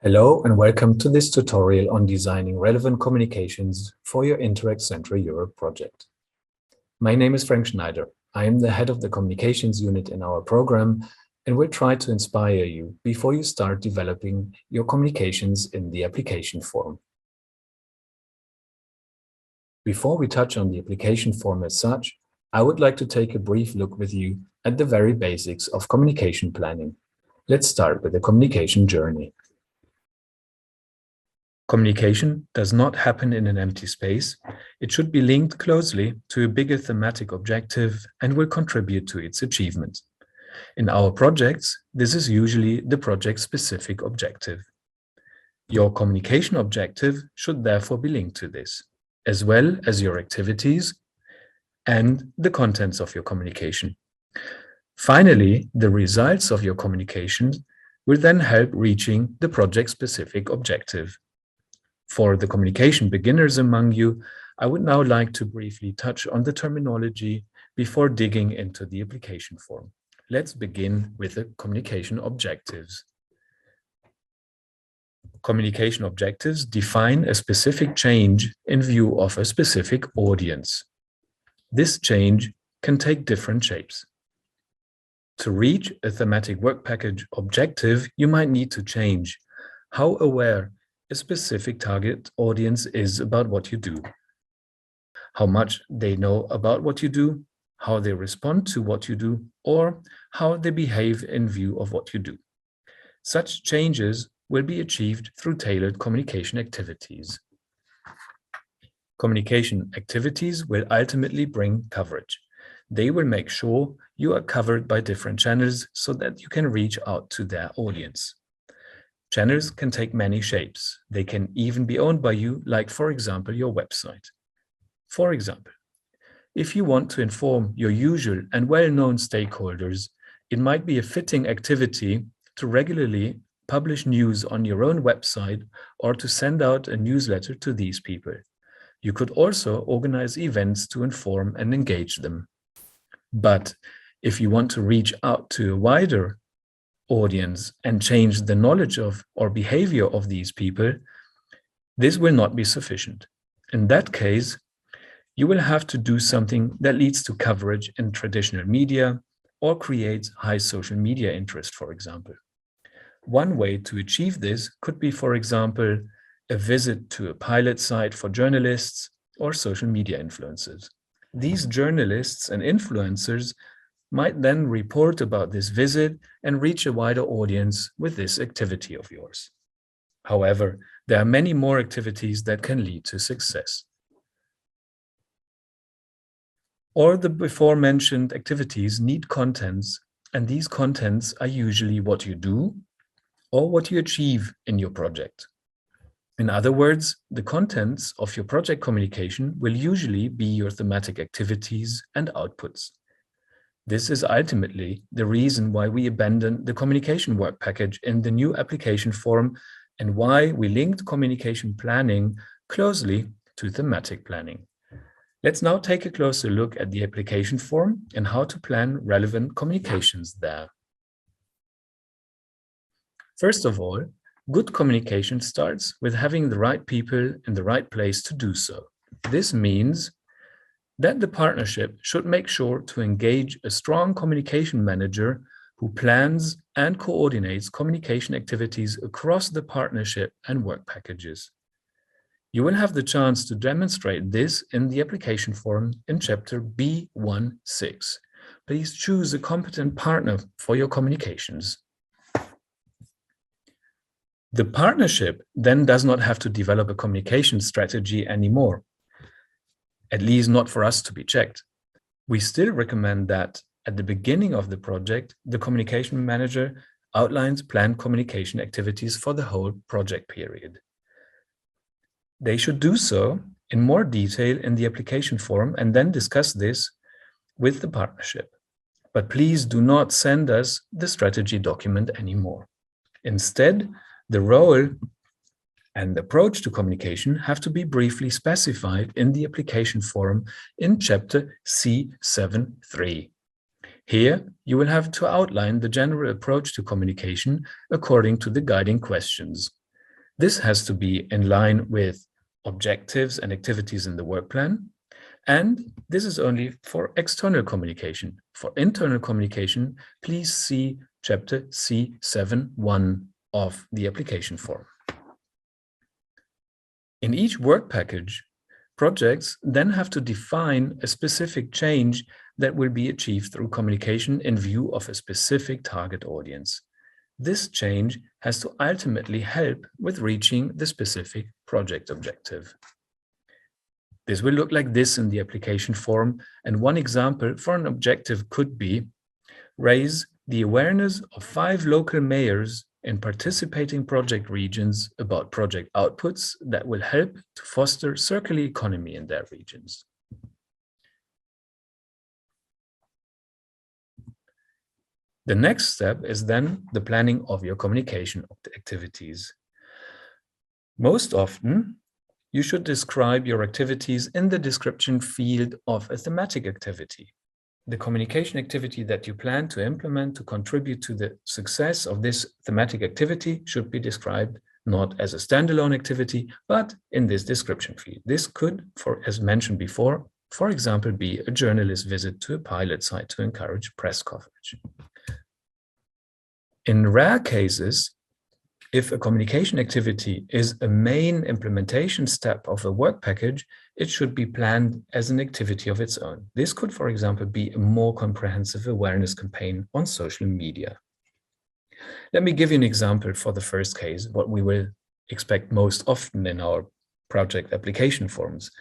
Hello and welcome to this tutorial on designing relevant communications for your Interact Central Europe project. My name is Frank Schneider. I am the head of the communications unit in our program and will try to inspire you before you start developing your communications in the application form. Before we touch on the application form as such, I would like to take a brief look with you at the very basics of communication planning. Let's start with the communication journey. Communication does not happen in an empty space. It should be linked closely to a bigger thematic objective and will contribute to its achievement. In our projects, this is usually the project-specific objective. Your communication objective should therefore be linked to this, as well as your activities and the contents of your communication. Finally, the results of your communication will then help reaching the project-specific objective. For the communication beginners among you, I would now like to briefly touch on the terminology before digging into the application form. Let's begin with the communication objectives. Communication objectives define a specific change in view of a specific audience. This change can take different shapes. To reach a thematic work package objective, you might need to change how aware a specific target audience is about what you do, how much they know about what you do, how they respond to what you do, or how they behave in view of what you do. Such changes will be achieved through tailored communication activities. Communication activities will ultimately bring coverage. They will make sure you are covered by different channels so that you can reach out to their audience. Channels can take many shapes. They can even be owned by you, like, for example, your website. For example, if you want to inform your usual and well-known stakeholders, it might be a fitting activity to regularly publish news on your own website or to send out a newsletter to these people. You could also organize events to inform and engage them. But if you want to reach out to a wider audience and change the knowledge of or behavior of these people, this will not be sufficient. In that case, you will have to do something that leads to coverage in traditional media or creates high social media interest, for example. One way to achieve this could be, for example, a visit to a pilot site for journalists or social media influencers. These journalists and influencers might then report about this visit and reach a wider audience with this activity of yours. However, there are many more activities that can lead to success. All the before-mentioned activities need contents, and these contents are usually what you do or what you achieve in your project. In other words, the contents of your project communication will usually be your thematic activities and outputs. This is ultimately the reason why we abandoned the communication work package in the new application form and why we linked communication planning closely to thematic planning. Let's now take a closer look at the application form and how to plan relevant communications there. First of all, good communication starts with having the right people in the right place to do so. This means that the partnership should make sure to engage a strong communication manager who plans and coordinates communication activities across the partnership and work packages. You will have the chance to demonstrate this in the application form in chapter B16. Please choose a competent partner for your communications. The partnership then does not have to develop a communication strategy anymore. At least not for us to be checked. We still recommend that at the beginning of the project, the communication manager outlines planned communication activities for the whole project period. They should do so in more detail in the application form and then discuss this with the partnership. But please do not send us the strategy document anymore. Instead, the role and the approach to communication have to be briefly specified in the application form in chapter C7.3. Here, you will have to outline the general approach to communication according to the guiding questions. This has to be in line with objectives and activities in the work plan. And this is only for external communication. For internal communication, please see chapter C7.1 of the application form. In each work package, projects then have to define a specific change that will be achieved through communication in view of a specific target audience. This change has to ultimately help with reaching the specific project objective. This will look like this in the application form, and one example for an objective could be raise the awareness of 5 local mayors in participating project regions about project outputs that will help to foster circular economy in their regions. The next step is then the planning of your communication activities. Most often, you should describe your activities in the description field of a thematic activity. The communication activity that you plan to implement to contribute to the success of this thematic activity should be described not as a standalone activity, but in this description field. This could, as mentioned before, for example, be a journalist visit to a pilot site to encourage press coverage. In rare cases, if a communication activity is a main implementation step of a work package, it should be planned as an activity of its own. This could, for example, be a more comprehensive awareness campaign on social media. Let me give you an example for the first case, what we will expect most often in our project application forms.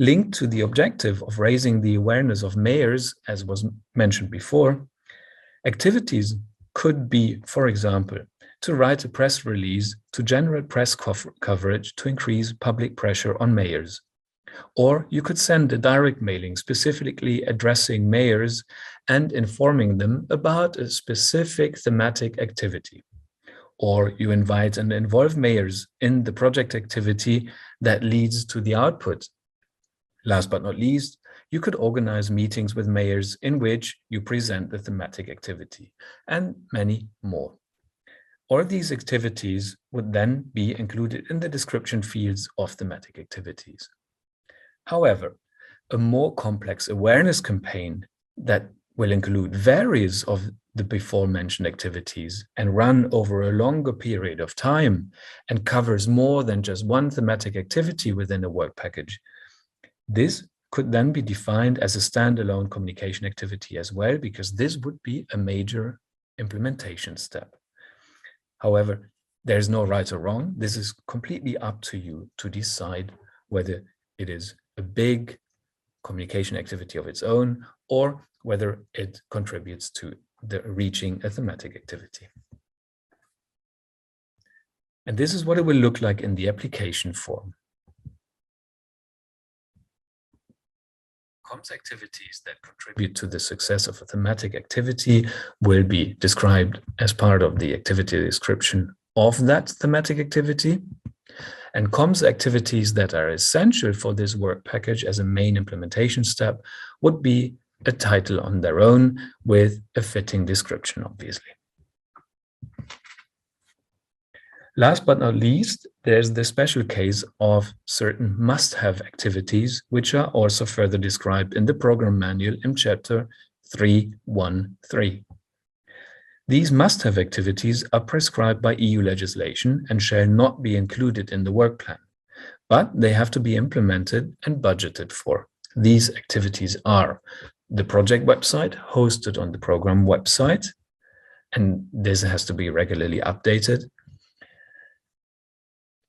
Linked to the objective of raising the awareness of mayors, as was mentioned before, activities could be, for example, to write a press release to generate press coverage to increase public pressure on mayors. Or you could send a direct mailing specifically addressing mayors and informing them about a specific thematic activity. Or you invite and involve mayors in the project activity that leads to the output. Last but not least, you could organize meetings with mayors in which you present the thematic activity, and many more. All these activities would then be included in the description fields of thematic activities. However, a more complex awareness campaign that will include various of the before mentioned activities and run over a longer period of time and covers more than just one thematic activity within a work package. This could then be defined as a standalone communication activity as well, because this would be a major implementation step. However, there's no right or wrong. This is completely up to you to decide whether it is a big communication activity of its own or whether it contributes to the reaching a thematic activity. And this is what it will look like in the application form. Comms activities that contribute to the success of a thematic activity will be described as part of the activity description of that thematic activity. And comms activities that are essential for this work package as a main implementation step would be a title on their own with a fitting description, obviously. Last but not least, there's the special case of certain must-have activities, which are also further described in the program manual in chapter 3.1.3. These must-have activities are prescribed by EU legislation and shall not be included in the work plan, but they have to be implemented and budgeted for. These activities are the project website hosted on the program website, and this has to be regularly updated.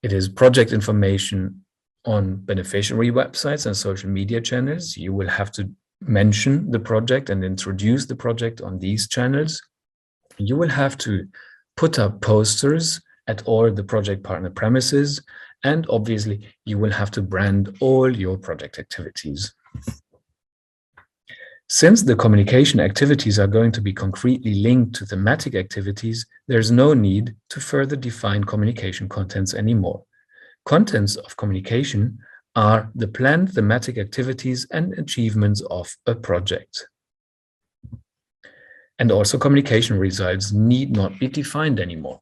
It is project information on beneficiary websites and social media channels. You will have to mention the project and introduce the project on these channels. You will have to put up posters at all the project partner premises, and obviously you will have to brand all your project activities. Since the communication activities are going to be concretely linked to thematic activities, there's no need to further define communication contents anymore. Contents of communication are the planned thematic activities and achievements of a project. And also communication results need not be defined anymore.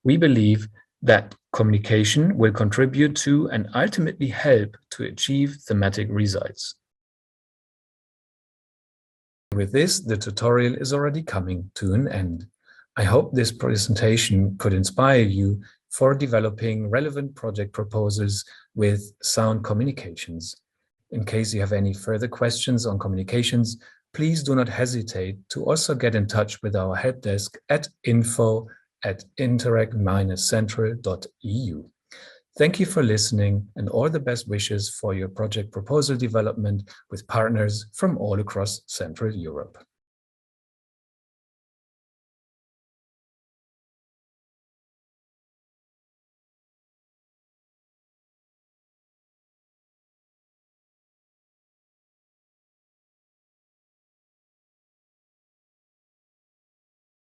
We believe That communication will contribute to and ultimately help to achieve thematic results. With this, the tutorial is already coming to an end. I hope this presentation could inspire you for developing relevant project proposals with sound communications. In case you have any further questions on communications, please do not hesitate to also get in touch with our help desk at info@interact-central.eu. Thank you for listening and all the best wishes for your project proposal development with partners from all across Central Europe.